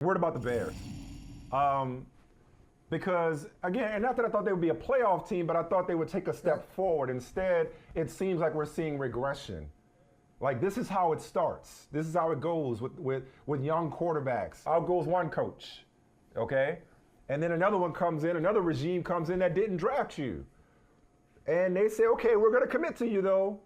Worried about the Bears. Because, again, and not that I thought they would be a playoff team, but I thought they would take a step forward. Instead, it seems like we're seeing regression. Like, this is how it starts. This is how it goes with young quarterbacks. Out goes one coach, okay? And then another one comes in, another regime comes in that didn't draft you. And they say, okay, we're going to commit to you, though.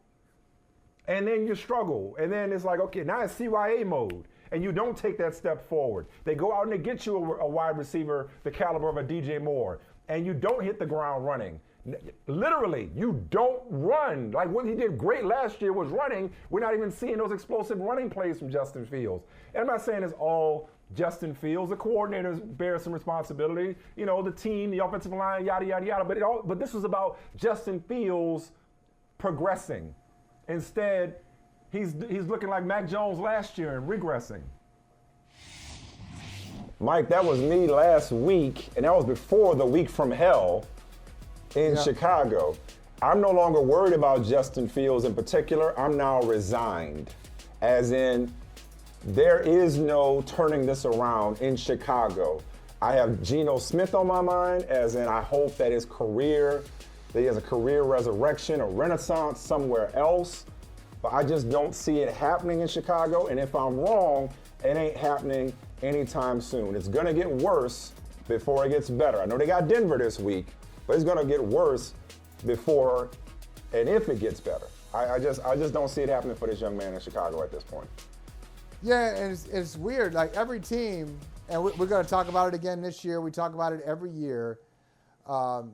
And then you struggle. And then it's like, okay, now it's CYA mode. And you don't take that step forward. They go out and they get you a wide receiver the caliber of a DJ Moore, and you don't hit the ground running. Literally, you don't run. Like what he did great last year was running. We're not even seeing those explosive running plays from Justin Fields. And I'm not saying it's all Justin Fields. The coordinators bear some responsibility. You know, the team, the offensive line, yada, yada, yada. But this was about Justin Fields progressing. Instead, he's looking like Mac Jones last year and regressing. Mike, that was me last week, and that was before the week from hell in Chicago. I'm no longer worried about Justin Fields in particular. I'm now resigned, as in there is no turning this around in Chicago. I have Geno Smith on my mind, as in I hope that he has a career resurrection, a renaissance somewhere else. But I just don't see it happening in Chicago. And if I'm wrong, it ain't happening anytime soon. It's going to get worse before it gets better. I know they got Denver this week, but it's going to get worse before and if it gets better. I just don't see it happening for this young man in Chicago at this point. Yeah, and it's weird. Like every team, and we're going to talk about it again this year. We talk about it every year. There are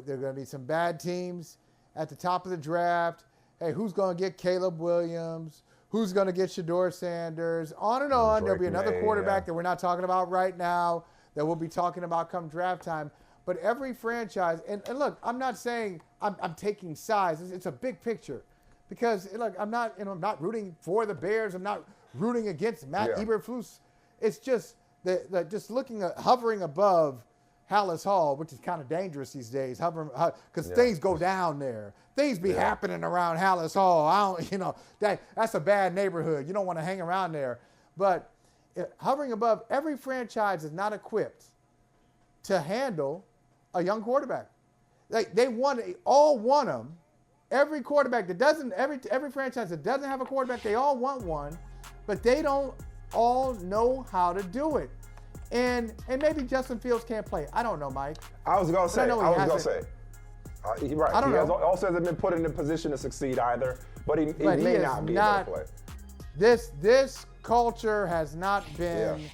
going to be some bad teams at the top of the draft. Hey, who's going to get Caleb Williams? Who's going to get Shedeur Sanders? On and on. There'll be another quarterback that we're not talking about right now that we'll be talking about come draft time. But every franchise, and look, I'm not saying I'm taking sides. It's a big picture. Because, look, I'm not rooting for the Bears. I'm not rooting against Matt Eberflus. It's just just hovering above Hallis Hall, which is kind of dangerous these days, because things go down there. Things be happening around Hallis Hall. That's a bad neighborhood. You don't want to hang around there. But hovering above, every franchise is not equipped to handle a young quarterback. They all want them. Every quarterback that doesn't, every franchise that doesn't have a quarterback, they all want one, but they don't all know how to do it. And maybe Justin Fields can't play. I don't know, Mike. I was going to say. Right. I don't know. Also hasn't been put in a position to succeed either, but he may not be able to play. This culture has not been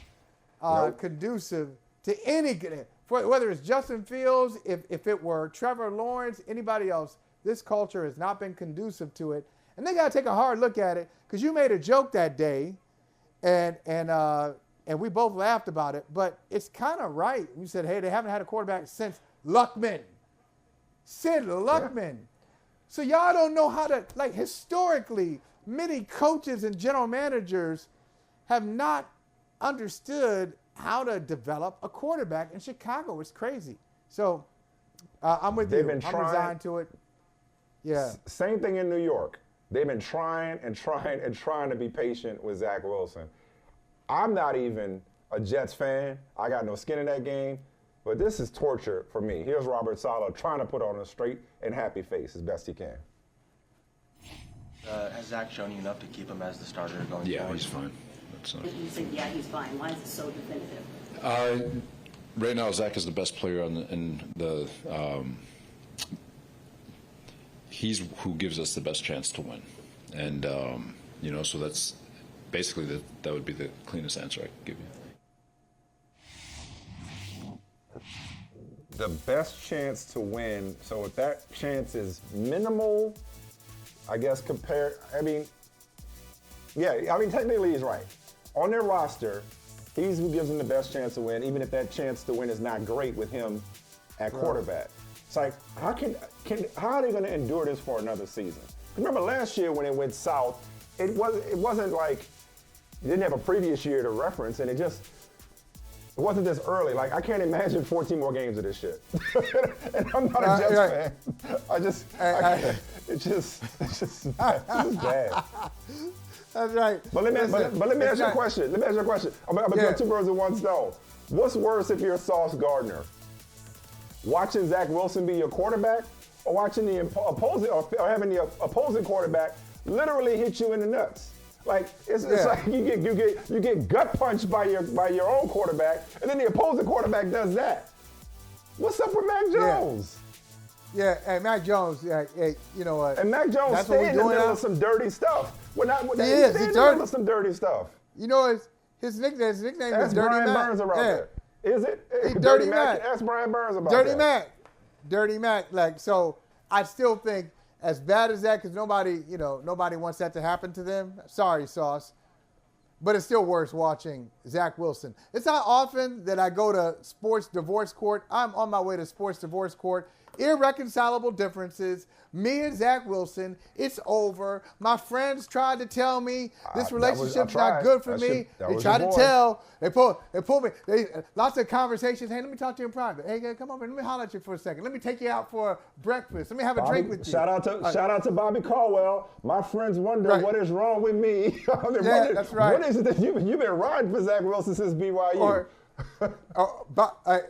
conducive to any, whether it's Justin Fields, if it were Trevor Lawrence, anybody else, this culture has not been conducive to it. And they got to take a hard look at it, because you made a joke that day, and we both laughed about it, but it's kind of right. You said, hey, they haven't had a quarterback since Luckman. Sid Luckman. Yeah. So y'all don't know how to, historically, many coaches and general managers have not understood how to develop a quarterback in Chicago. It's crazy. So I'm with you. I'm resigned to it. Yeah. Same thing in New York. They've been trying to be patient with Zach Wilson. I'm not even a Jets fan. I got no skin in that game. But this is torture for me. Here's Robert Saleh trying to put on a straight and happy face as best he can. Has Zach shown you enough to keep him as the starter going forward? Yeah, he's fine. You said, yeah, he's fine. Why is it so definitive? Right now, Zach is the best player he's who gives us the best chance to win. And, so that's basically that would be the cleanest answer I could give you. The best chance to win. So if that chance is minimal, I guess technically he's right. On their roster, he's who gives them the best chance to win, even if that chance to win is not great with him at quarterback. It's like, how are they going to endure this for another season? Remember last year when it went south, it wasn't like you didn't have a previous year to reference, and it wasn't this early. Like, I can't imagine 14 more games of this shit. And I'm not a Jets fan. It's just bad. That's right. But let me ask you a not- question. Let me ask you a question. I'm gonna Yeah. kill two birds with one stone. What's worse if you're Sauce Gardner? Watching Zach Wilson be your quarterback, or watching the opposing, or having the opposing quarterback literally hit you in the nuts? Like it's Yeah. like you get gut punched by your own quarterback, and then the opposing quarterback does that. What's up with Mac Jones? Yeah, and Mac Jones, hey, you know what? And Mac Jones That's what stayed we're in the doing middle now. of some dirty stuff. He's is. staying He's in the dirty. middle of some dirty stuff. You know his nickname is Ask Dirty Brian Mac. Burns about Yeah. that. Is it? He Dirty Mac. Ask Brian Burns about Dirty that. Mac. Dirty Mac. Like, so I still think as bad as that, because nobody wants that to happen to them. Sorry, Sauce. But it's still worse watching Zach Wilson. It's not often that I go to sports divorce court. I'm on my way to sports divorce court. Irreconcilable differences. Me and Zach Wilson, it's over. My friends tried to tell me this relationship's not good for me. They tried to tell. They pulled me. Lots of conversations. Hey, let me talk to you in private. Hey, come over. Let me holler at you for a second. Let me take you out for breakfast. Let me have a drink with you. Shout out to Bobby Caldwell. My friends wonder Right. what is wrong with me. That's right. What is it that you've been riding for Zach Wilson since BYU? Or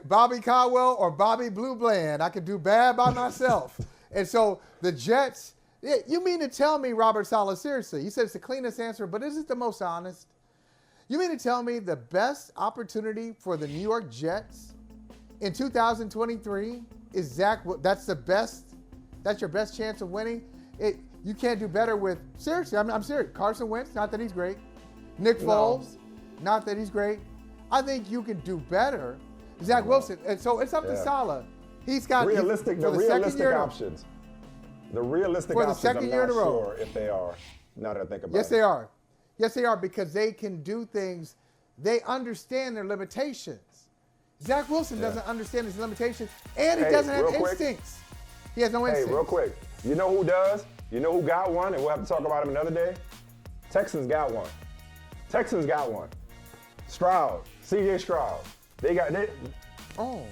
Bobby Caldwell or Bobby Blue Bland. I could do bad by myself. And so the Jets, you mean to tell me, Robert Saleh, seriously, you said it's the cleanest answer, but is it the most honest? You mean to tell me the best opportunity for the New York Jets in 2023 is Zach? That's the best. That's your best chance of winning. You can't do better with, seriously, I'm serious. Carson Wentz, not that he's great. Nick Foles, not that he's great. I think you can do better. Zach Wilson. And so it's up to Saleh. He's got the realistic options. The realistic For the options, second I'm year not in a row. sure if they are. Now that I think about it. Yes, they are. Yes, they are, because they can do things. They understand their limitations. Zach Wilson doesn't understand his limitations, and he doesn't have real quick. instincts. He has no instincts. Hey, real quick. You know who does? You know who got one? And we'll have to talk about him another day. Texans got one. Stroud, C.J. Stroud. They got them one.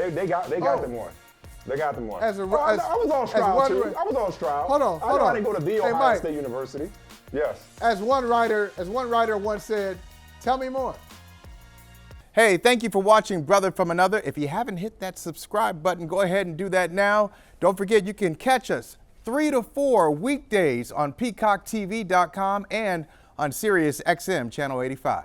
They got them one. I was on Stroud too. I was on Stroud. Hold on. I didn't go to the Ohio Mike. State University. Yes. As one writer once said, tell me more. Hey, thank you for watching Brother from Another. If you haven't hit that subscribe button, go ahead and do that now. Don't forget, you can catch us 3 to 4 weekdays on PeacockTV.com and on Sirius XM Channel 85.